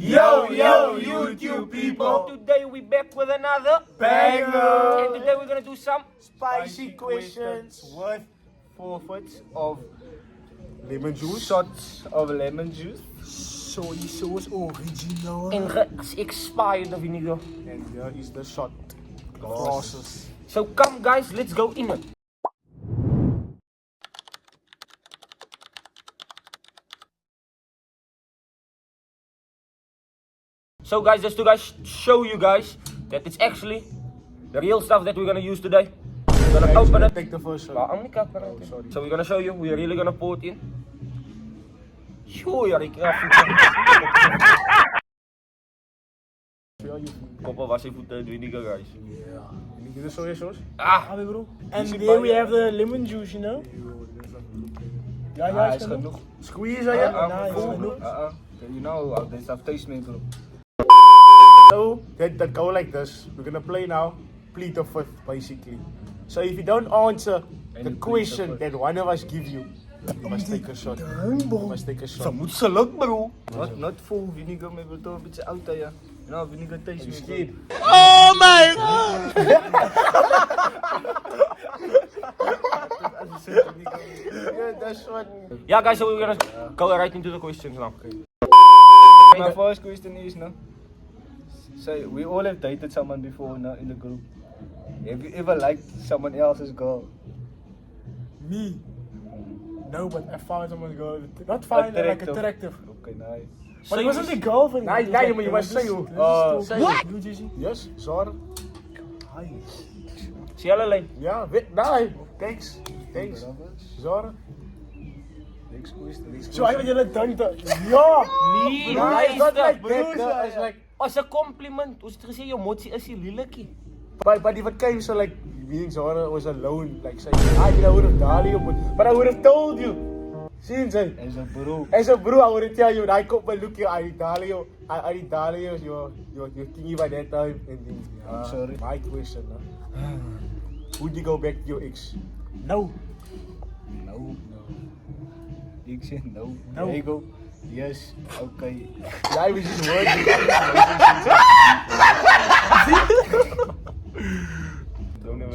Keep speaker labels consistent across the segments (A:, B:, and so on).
A: Yo, YouTube people!
B: Today we back with another
A: Banger!
B: And today we're gonna do some
A: Spicy questions with forfeits of lemon juice.
C: Shots of lemon juice.
A: Soy sauce original.
B: expired vinegar.
A: And here is the shot glasses.
B: So come guys, let's go in it. So guys, just to show you guys that it's actually the real stuff that we're gonna use today. We're gonna open it.
A: Take the first shot.
B: I'm not
A: Oh, sorry.
B: So we're gonna show you, we're really gonna pour it in. Yo, ja, ik Koppel was je voeten vinegar guys.
A: Yeah. You get the soy sauce?
B: Ah,
C: bro.
A: And
C: And
A: there
C: there
A: we
C: we
A: have
C: have the lemon juice, you know. Ja,
A: is genoeg. Squeeze,
C: Ja,
A: ja?
C: nice,
A: Full.
C: genoeg.
B: you know how this stuff tastes me bro.
A: So, that go like this. We're gonna play now. Plead the fifth, basically. So if you don't answer the question that one of us give you, you must take a shot. You must take a shot.
C: moet select, bro. Not full vinegar, maar toch een beetje oud, ja. You know, vinegar taste me.
A: Scared?
C: Oh my god!
A: Yeah, that's what.
B: Yeah guys, so we're gonna go right into the questions now.
C: My first question is, no. So we all have dated someone before, no, in the group. Have you ever liked someone else's girl?
D: Me? No, but I found someone girl. Not find her, like attractive.
C: Okay, nice.
D: But it wasn't a girlfriend.
A: Nee, nee, maar je must say who.
D: Say
A: What?
D: you, JC.
A: Yes, Zara.
B: See you later.
A: Ja, nee. Thanks. Zara.
C: Next question.
D: Zo, hij wat jullie denken. Ja!
B: Nee,
A: No, it's not like
B: luister.
A: that. It's like,
B: Als een compliment, hoe is het gezegd, je motie is hier lelijkie.
A: but if it came so like, me and Zara was alone, like saying, I would have Dali, but I would have told you. Since I.
C: As a bro.
A: As a bro, I would tell you, I come and look you, I Dalio, your thingy by that time. And then,
C: I'm sorry.
A: My question, would you go back to your ex?
D: No.
C: No. Ik zeg no.
D: No.
C: There you go. Yes. Okay.
A: Ja, I was just worried.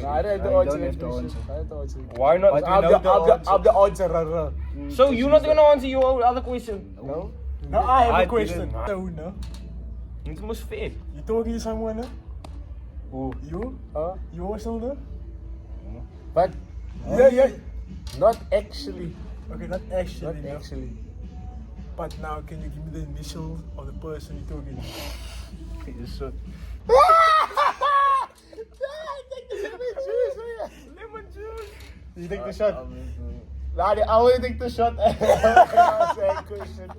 A: I don't have the
C: I
A: answer.
C: don't have the answer.
A: I have the answer.
B: Why not?
C: But we know the answer.
A: I'm the answer.
B: So you're not gonna answer your other question?
A: No?
D: No, I have
C: I
D: a question.
C: didn't.
D: No, no.
B: Het moest fair.
D: You talking to someone, no?
A: Who?
D: You?
A: Huh?
D: You were still there?
A: But, yeah. Not actually.
D: Okay, not actually.
A: Not
D: no.
A: actually.
D: But now, can you give me the initial of the person you're talking to?
C: Yes, sir.
A: Lemon juice. You take the shot. Nah, I will take the shot. Same question.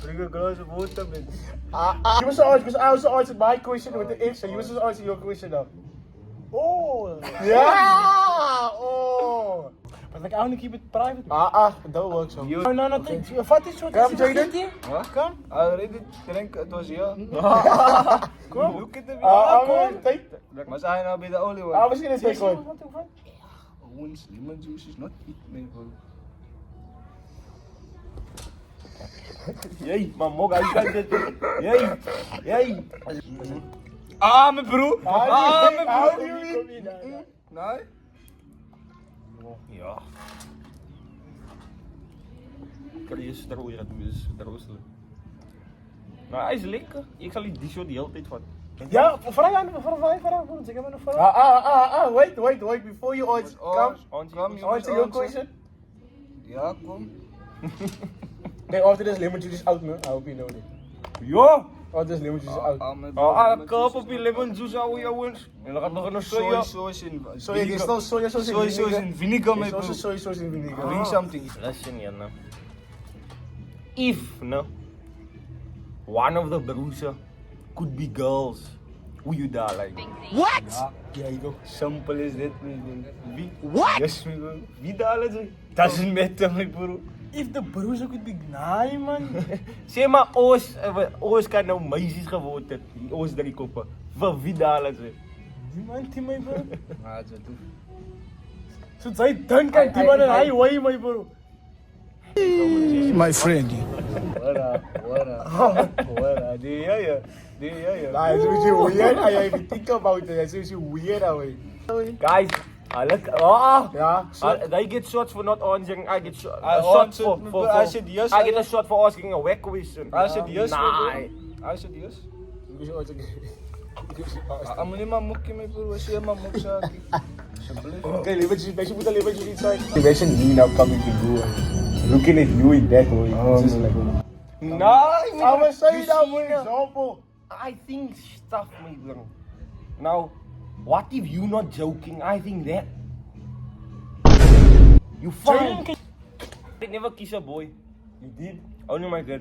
C: Bring a glass of water, man.
A: You must answer, because I also answered my question with the answer. You must answer your question now.
D: Oh!
A: Yeah! Oh!
D: But like, I want to keep it private.
A: Don't work so.
C: You,
D: No, think. Wat is wat?
A: Come, Jaden.
C: what?
D: Come.
C: I already drank, it was here.
D: Kom.
C: Look at the
A: I'm gonna take that.
C: Must I now be the only one?
A: I was gonna take one.
C: Owen's lemon juice is not it, man, bro.
B: Jee, maar mok, hij kan dit. Jee.
C: Ah, mijn broer!
A: How do you mean?
C: Nee?
B: Ja. Chris roostelen. Nou, hij is lekker. Ik zal die shot die hele tijd van.
D: Ja, vraag aan, zeg maar nog vraag.
A: Wait, before you answer, come, answer your question.
C: Ja, kom.
A: Nee, after this lemon juice is out, man. I hope you know that.
B: Ja!
A: After this lemon juice is out.
B: Koop op je lemon juice, ouwe jongens. En dan gaat nog een soja.
C: Soy sauce in
A: So yeah, there's no soy sauce in
C: soy sauce in vinegar, my
A: There's also
C: bro.
A: soy sauce in vinegar.
C: Bring something.
B: Listen here, no. If, no, one of the bruiser could be girls, who you die like?
C: Ja,
A: Yeah, you go.
C: simple as that, my bro. Wie? What? Yes, my bro. Wie dalen ze? Doesn't matter, my bro.
D: If the bruiser could be nee, man.
B: Zeg maar, Oos kan nou meisjes geworden het. Oos 3 koppen. Voor wie dalen ze?
D: Die man, die my bro.
C: Ah, dat doe.
D: So sy dink aan die man en hy hoe my bro.
E: My friend,
C: Wara. Do you hear?
A: Nah, it's a weird. I even think about it. It's a weird way.
B: Guys, look.
A: Yeah. So,
B: They get shots for not answering. I get a
C: I
B: shot
C: answered,
B: for
C: I said yes.
B: I get a shot for asking a whack question.
C: I said yes.
B: Nah.
C: I said yes.
A: okay,
C: I'm niet maar moekje mee broer, was je maar moek zaken. Alsjeblieft.
A: Levertje moet een levertje niet zijn. Imagine me now coming to you and looking at you in that way.
C: Oh,
A: It's just
C: my
A: like,
B: No,
A: I was saying
B: you
A: that
B: see,
A: for example.
B: I think stuff, my bro. Now, what if you not joking? I think that. You fine. I never kiss a boy.
A: You did?
B: Only my girl.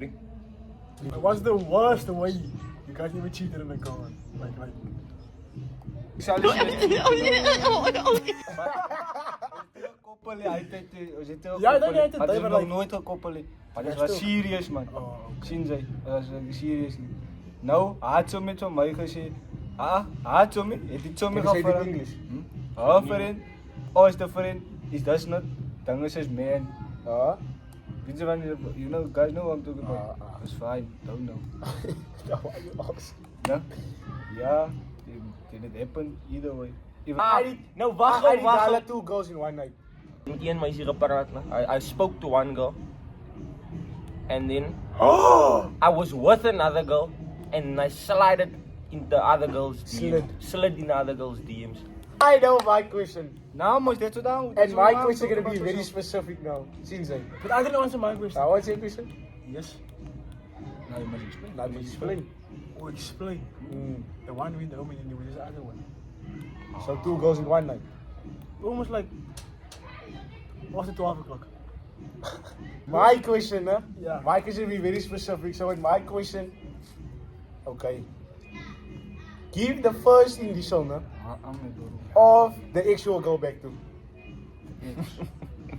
D: What's the worst way you guys ever cheated in a car? Like.
C: Ik zou dus koppelen, hij zit ook
D: Ja, dat niet,
C: had
D: dat
C: ik
D: is
C: nog
D: like-
C: nooit gekoppeld. Maar dat
D: Ja,
C: was
D: stil.
C: serieus man.
D: Oh,
C: Zien zij, dat was serieus. Nou, hij had zo met van mij gezegd. Hij had zo met, heeft hij zo met
A: Can you say it in
C: gehad.
A: English?
C: Vriend, is de vriend, is dat not, dan is het man. Weet je wanneer, you know, guys know what I'm talking about. That's fine, don't know.
A: Why you ask?
C: No? Yeah, it happened either way.
B: No,
A: I
B: wacht,
A: did
B: wacht.
A: 2 girls in one night.
B: Met een meisje gepraat. I spoke to one girl. And then I was with another girl. And I slid in the other girl's DMs. Slid in the other girl's DMs.
A: I know my question.
C: Nou, maar that's what I'm.
A: And my question is gonna be very specific now. Since I.
D: but I didn't answer my question.
A: Now what's your question?
D: Yes.
C: Nou, je moet explain.
A: Now explain.
D: Or explain. The one with the woman and with this other one.
A: So 2 girls in one night.
D: Almost like after 12 o'clock.
A: My question, huh?
D: Yeah.
A: My question will be very specific. So in my question, okay. Give the first initial, huh?
C: I'm a girl.
A: Of the ex you will go back to.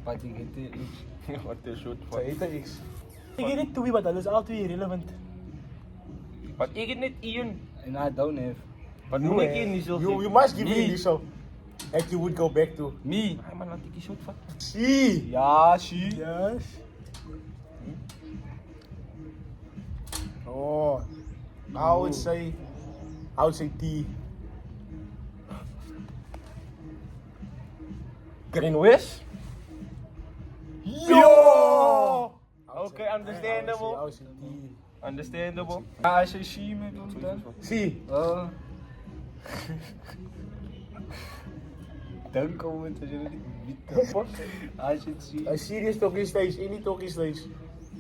C: But you get the
B: What the shoot
A: So hit the ex.
D: Ik weet niet twee, maar dat is altijd irrelevant.
B: But ik het niet Ian.
C: And I don't have.
B: But noem ik Ian niet zo.
A: You must give
C: Me.
A: me initial. That you would go back to.
C: Me.
B: Ay man, laat ik die shoot van.
A: See.
C: Ja, zie.
D: Yes.
A: Oh. I would say T.
B: Green West?
A: Yo!
B: Okay, understandable.
A: I would say T.
B: Understandable.
C: Ja, als je zie me doen dan.
A: See.
C: Dan komen we te niet. Als je het ziet.
A: A serious talking stage, any talking stage.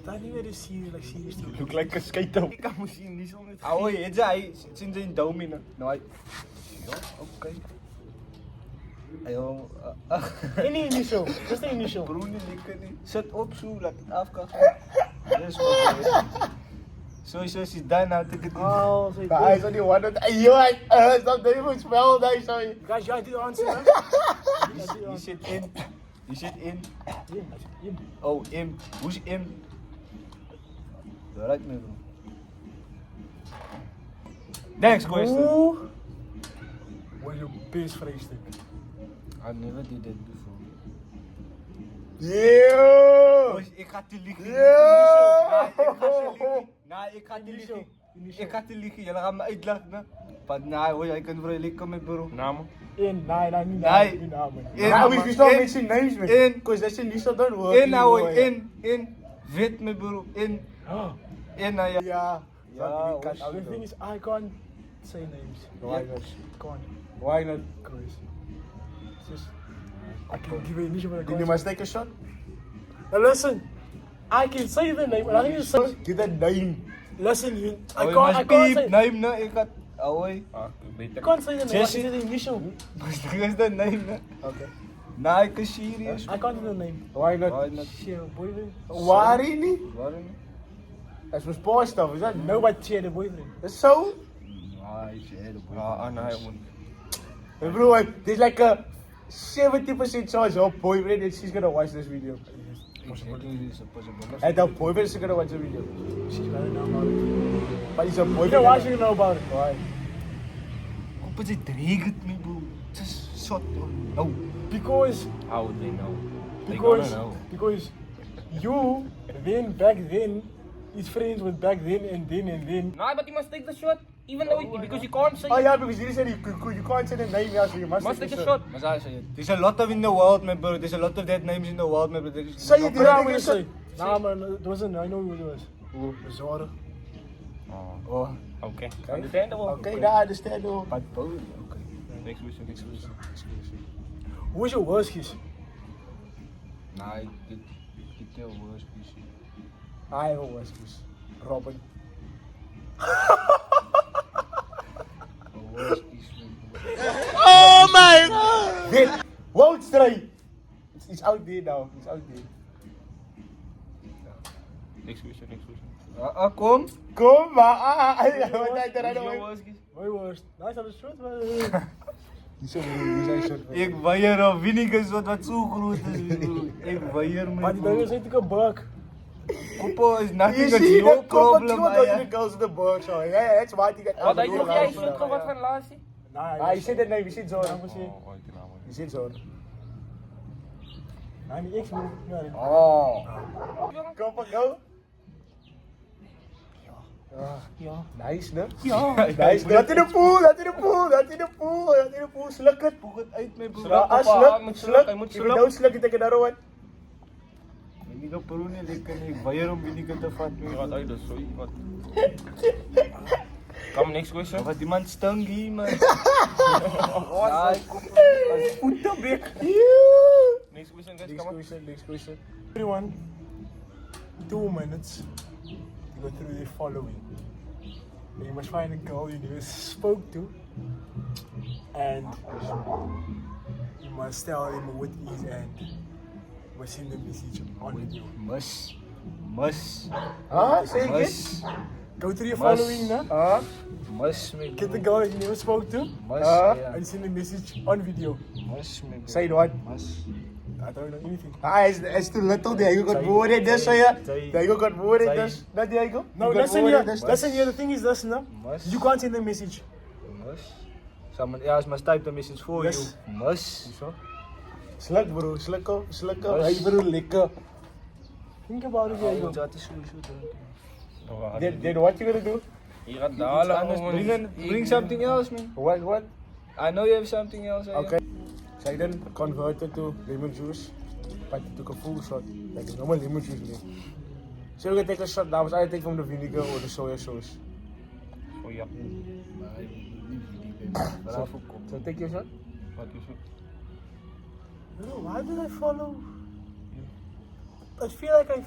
D: Dat niet meer is serious, like serious too.
B: Look like a skater. Ik kan misschien niet zo met.
C: Oh, je zei, sinds een domino. Nou, ja, oké. Ayo,
D: Any initial, just an initial.
C: broer, niet niet. Zet op zo, laat het afkasten. Dat is wat. Sowieso is het daarna te doen.
D: Oh, so
A: The eyes only one of the. Yo, stop doing much spell, nice, sorry.
D: guys, jij did answer, huh?
C: Je zit in. Je zit in.
D: Yeah, yeah.
C: Oh, in. Hoe is in? Dat lijkt me bro. Next question.
D: Who was your best vreestuk?
C: I never did that before.
A: Yeah!
C: Ik ga te liegen.
A: Yeah!
C: Nee, ik ga te liegen. Ik ga te liegen. Jullie gaan me uitlachen. Want nee hoor, jij kunt voor likken met bro.
B: Namen?
D: In, nee, niet
C: Nee.
D: namen, niet namen.
C: In,
A: Now we start
C: in,
A: mixing names, man.
C: in.
A: Because that's initial don't work.
C: In nou
A: anymore,
C: in. Wit met bro. In.
D: Oh,
C: In nou ja.
A: Yeah.
C: Ja,
D: the thing is, I can't say names.
A: Why not?
D: Can't,
A: Why not?
D: because it's just, I can give you initial, but I
A: Then you
D: can't.
A: must take a shot.
D: Now listen, I can say the name, but I think it's say,
A: Give that name.
D: listen, you,
C: Oh,
D: I
C: je
D: can't
C: must
D: say,
C: beep. Neem nou, ik had. Oh hoi.
B: Ah,
D: I
B: beter.
D: can't say the name, I can
C: Jesse.
D: say the initial.
C: Wat is dat neem nou?
A: Okay.
C: Nee, ik is serieus.
D: I can't do the name.
A: Why not?
C: Why not?
D: Shit, boyfriend.
A: Why really?
C: Waarom?
A: That's for sport stuff, is that? No.
D: Nobody cheated the boyfriend.
A: That's so?
C: Nee, ik zei de boy.
B: Ah, nee, man.
A: Hey, bro, there's like a 70% chance her boyfriend that she's gonna watch this video. And her boyfriend is gonna watch the video.
D: She's gonna know about it.
A: But it's her
D: You
A: boyfriend.
D: know why she know about it?
A: Why?
C: Op het regent me bro. Het is zot hoor. Oh.
D: Because,
B: How would they know? They gonna
D: because,
B: know.
D: because you, then, back then, is friends with back then and then and then.
B: Nah, but you must take the shot. Even though because you can't say
A: Oh yeah, because you said you can't say the name, yeah, so you must
B: must take a
A: shot.
B: shot.
C: Mas I say it. There's a lot of in the world, my bro. There's a lot of dead names in the world, my brother.
A: Say it,
D: Yeah,
A: you
D: we
A: take a
D: say.
A: shot.
D: Nah, man, it wasn't. I know who it was.
C: Who?
D: Zara.
C: Oh,
B: Okay. Understandable.
A: Okay, now I understand though.
C: but bro. Okay.
B: Next question. Next question.
D: Who was your worst kiss?
C: Nah, dit tell worst piece.
D: I have a worst kiss. Robin.
C: Worst piece.
A: Oh my god! Wait, won't stray. It's out there now. It's out there.
B: Next question. Next question.
C: Kom.
A: Kom maar. I
B: Who's your
A: don't
B: worst kiss?
D: My worst. Nice on the truth, man.
C: Ik weier op Winnekes wat zo groot is, bro. Ik weier me.
D: Maar die ding is natuurlijk een bug.
C: Koppel is nothing
A: You
C: that's
A: see,
C: your
A: that couple
C: problem,
A: go to the
C: man.
A: girls in the box, so yeah, that's why you get.
B: Wat had je nog jij shot gehad van laatste?
A: Ah, je zit er nee, je zit zo.
B: Oh, ooit nou.
A: Je zit zo.
D: Hij niet ik moet.
C: Oh.
A: Kom maar, go.
D: Ja.
A: Nice, ne?
D: Ja.
A: Nice. Dat in de pool, dat in de pool, dat in de pool, dat in de pool. Sluk het.
C: Poeg het uit, mijn broer.
A: Sluk,
B: Papa,
A: sluk,
B: hij moet
A: sluk.
B: sluk, hij moet
A: If you
B: sluk.
A: don't sluk, take another one.
C: Winneke Peru niet lekker, ik weier om Winneke te vat.
B: Je gaat uit, dus sorry. Wat? Come next question.
C: Wat iemand stung hier, man.
A: Voetenbek.
B: Next question, guys.
A: Next
B: Come on.
A: question, next question.
D: Everyone, 2 minutes to go through the following. And you must find a girl you never spoke to, and you must tell them what is and what's in the message on video.
C: Mus.
A: Huh? Say again?
C: Mus.
D: Go through your
C: Must.
D: following, nah?
A: Huh?
C: Mus, mijn
D: Get the
C: broer.
D: girl you never spoke to,
C: Mus,
A: Ah.
C: ja.
D: and send a message on video.
C: Mus, mijn broer.
A: Say what?
C: Mus.
D: I don't know anything.
A: Ah, it's too little. Diego got bored in this, so yeah. Diego got bored in this. Not Diego?
D: No,
A: You got
D: listen
A: bored
D: here.
A: in this?
D: Listen here. The thing is this, no?
C: Mus.
D: You can't send a message.
C: Mus. Someone else must type the message for
D: Yes.
C: you. Mus.
A: Sluk bro, sluk.
C: Bus.
A: Hey bro, lekker.
D: Think about it,
C: Oh,
D: Diego.
C: dat is sowieso dronken.
A: Then what you gonna do?
B: Je gaat
C: Iets
B: dalen.
C: anders. Bring something else, man.
A: What?
C: I know you have something else.
A: Okay. Say then convert it to lemon juice. But you took a full shot. Like a normal lemon juice. Man. So you can take a shot now. I take from the vinegar or the soya sauce.
B: Oh ja.
A: So take your shot.
B: Wat is het?
D: No, why did I follow? I feel like I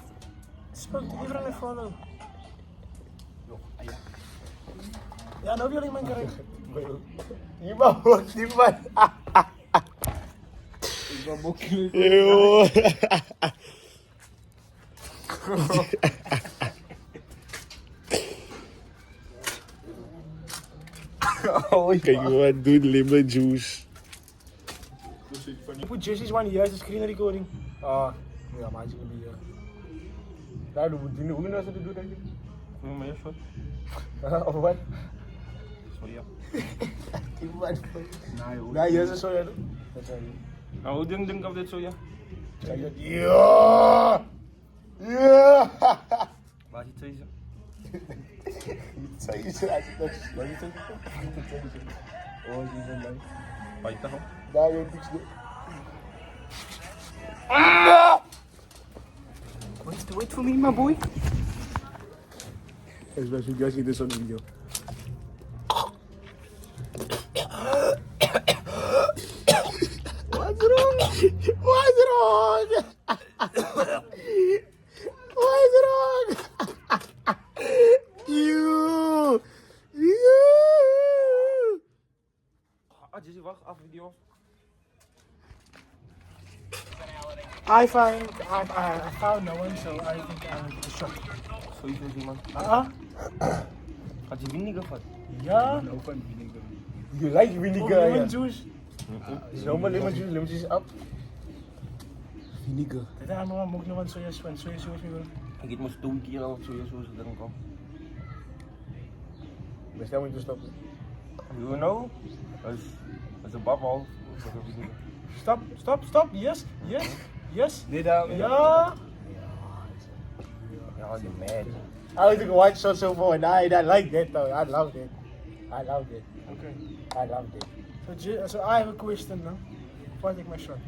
D: spoke to everyone I follow. Ja, nou wil ik mijn krijgen.
A: Iemand wordt niemand.
C: Ik ben mokkelijk.
A: Eeuw. Kijk wat doet lemon juice.
D: You put Jesse's one here as a screen recording.
A: Ah, ja, maar je kan die. Daar doen we hoe nou ze doen denk ik.
B: Doe maar je shot.
A: Of wat?
B: Sorry ja.
A: Iemand.
C: Nee, hoor.
A: Nee, hier is zo ja. Dat zijn die.
B: Nou, hoe denk of dit zo ja?
A: Kijk dat. Ja. Ja.
B: Waar is het deze?
A: Zeg je zo uit het wat is het? Oh, die zijn leuk.
B: Waar je toch op?
A: Daar je niks doen.
C: Wait for me, my boy.
A: Especially you guys see this on video. What's wrong? What's wrong? What's wrong? You.
B: Ah, Jesse, wacht, af video.
D: I found no one, so I think I will get a shot.
B: Sowieso is iemand. Had je vinegar gevat?
D: Ja.
C: No fun vinegar.
A: You like
D: Oh,
A: vinegar?
D: lemon
A: Yeah.
D: juice.
A: Normal lemon juice. Lemon juice is up. Vinegar.
D: Dit is allemaal ook nog een soja sauce weer.
B: Ik eet maar 2 keer al soja sauce drinken al.
A: Bestel moet je stoppen.
B: You know? Dat is een babbel.
D: Stop. Yes.
C: Nee, daar.
D: Ja.
B: Ja, je mad.
A: I was like one shot so far, and I like that though. I loved it. I loved it.
D: Okay.
A: I loved it.
D: So I have a question now. Before I take my shot.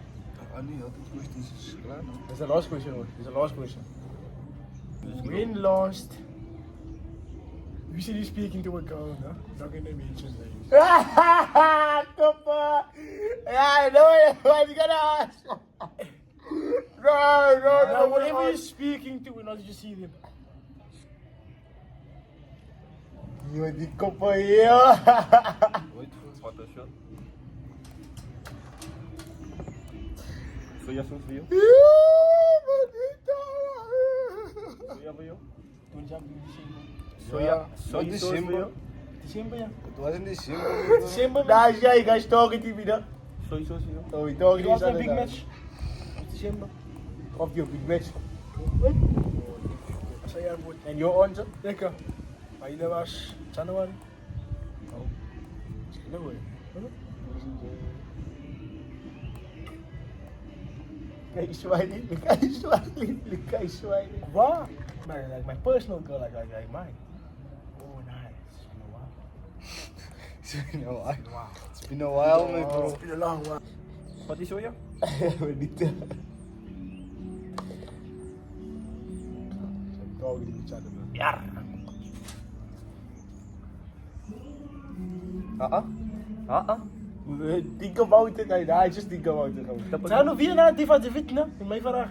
C: I knew had het questions is klaar.
A: That's the last question, hoor. That's the last question.
D: When last you see you speaking to a girl, no? Not gonna mention names.
A: Kappa! Yeah, I know what you're gonna ask. No,
D: Whatever you're speaking to, not just see them.
A: You die kappa hier.
B: Wait, wat is shot? Soja voor jou? Soja voor jou?
D: Toen jam in December.
B: Soja
C: Wat is December?
D: December, ja.
C: Het was in December.
D: December, man.
A: That's guy, guys talking to me, though.
B: Soja voor jou?
A: Oh, we talking
D: Het
A: to
D: was
A: each
D: een
A: other.
D: big match. December.
A: Of your big match.
D: Zei jij goed.
A: And your answer?
D: Lekker. Maar jullie was Januari.
A: No way. Kijk Swahili, kijk Swahili, kijk Swahili.
D: Waar? Like my personal girl, like mine. Oh, nice. You know what?
C: It's been a while, man, bro.
D: It's been a long while.
B: Wat is soja?
A: Niet. Talking to each other, man.
B: Ja.
A: Think about it, I just think about it.
D: Zijn we weer naar die van de wit, ne? In mijn vraag.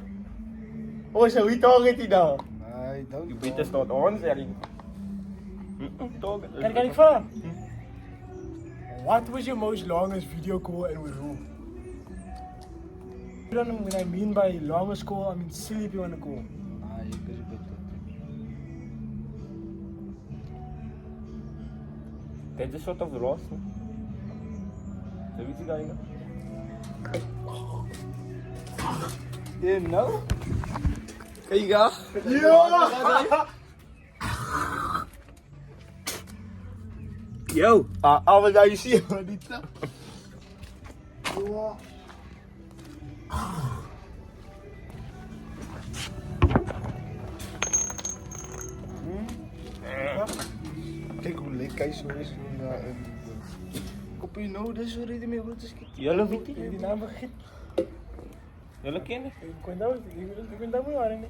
A: Oh, so we talking to now?
C: Nee, don't.
B: Je beter staat ons erin.
D: Kan ik vragen? What was your most longest video call and with who? You don't know what I mean by longest call, I mean sleepy on the call.
C: Ah, je kunt het beter.
B: Dit is soort of lost. Weet je dat niet?
C: You know?
B: Kijk ga. Yo.
A: Wat zou je zien, maar niet zo.
C: Kijk hoe lekker hij zo is. Kopie nou, dus we reden mee goed.
B: Jullie weet
D: Heb je
B: je?
D: die naam vergeten?
B: Jullie kennen?
D: Ik ben daar moe aan, nee.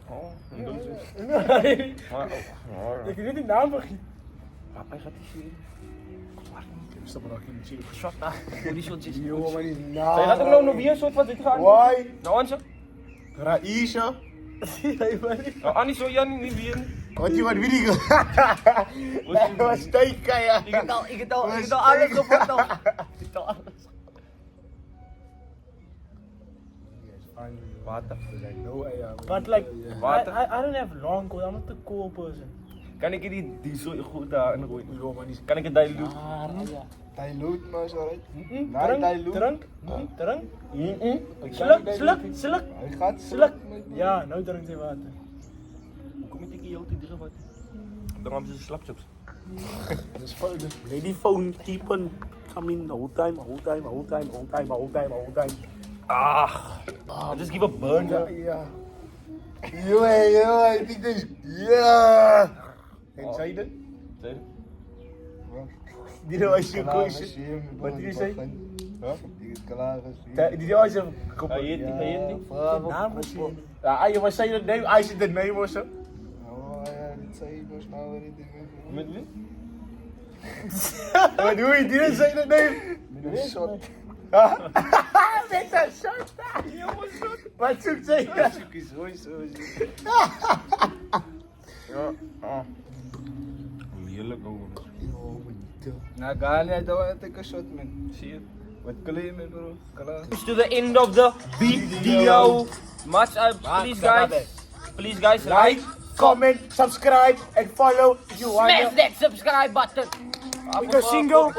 B: Oh, een doosje.
D: Nee. Ik weet die naam vergeten.
B: Papa gaat die zien.
A: Stop maar, ik moet zien.
B: Shot na. Hoe die shot is.
A: Yo, maar niet
B: Zij
A: nou.
B: gaat er nou weer soort van dit gaan.
A: Why?
B: Nou Anse.
A: Raisha?
B: Nou Annie zo Jan niet weer.
A: Wat je wat video? Dat was teken, ja.
B: Ik heb al alles gevonden. Ik heb al alles. Water.
D: But like,
B: Water.
D: I don't have long call, I'm not a cool person.
B: Kan ik die zo goed daar in gooien?
A: Yo, maar niet.
B: Kan ik het daar doen?
C: Dilute, maar is alright.
D: Drank? Sluk?
C: Hij gaat
D: Sluk? Ja, nou drank hij water.
B: Hoe kom ik hier altijd terug wat? Dan hebben ze slapchips.
A: Lady phone keep on coming the whole time.
B: Just give a burn.
A: Ja. Yo, ik denk dus. Ja. En zei je dat?
B: Zeg.
A: Die was je question. Wat did you say?
C: Die is klaar gezien.
A: Die was je
B: Hij heet niet.
D: Naam gezien.
A: Ja, je was saying the name, I said the name or so.
C: Oh ja, dit zei je dus nou weer niet.
B: Met wie?
A: What do we didn't say the name?
C: Met een shot.
A: Met een shot. Wat zoekt ze?
C: Zoek is zo.
B: Ja. Heerlijk hoor.
C: Nou, ga niet door take a shot, man.
B: Zie je?
C: Wat claim, man, bro. Klaar.
B: To the end of the video. Please guys,
A: Like, comment, subscribe, and follow if you want.
B: smash that subscribe button.
D: Ik ben single.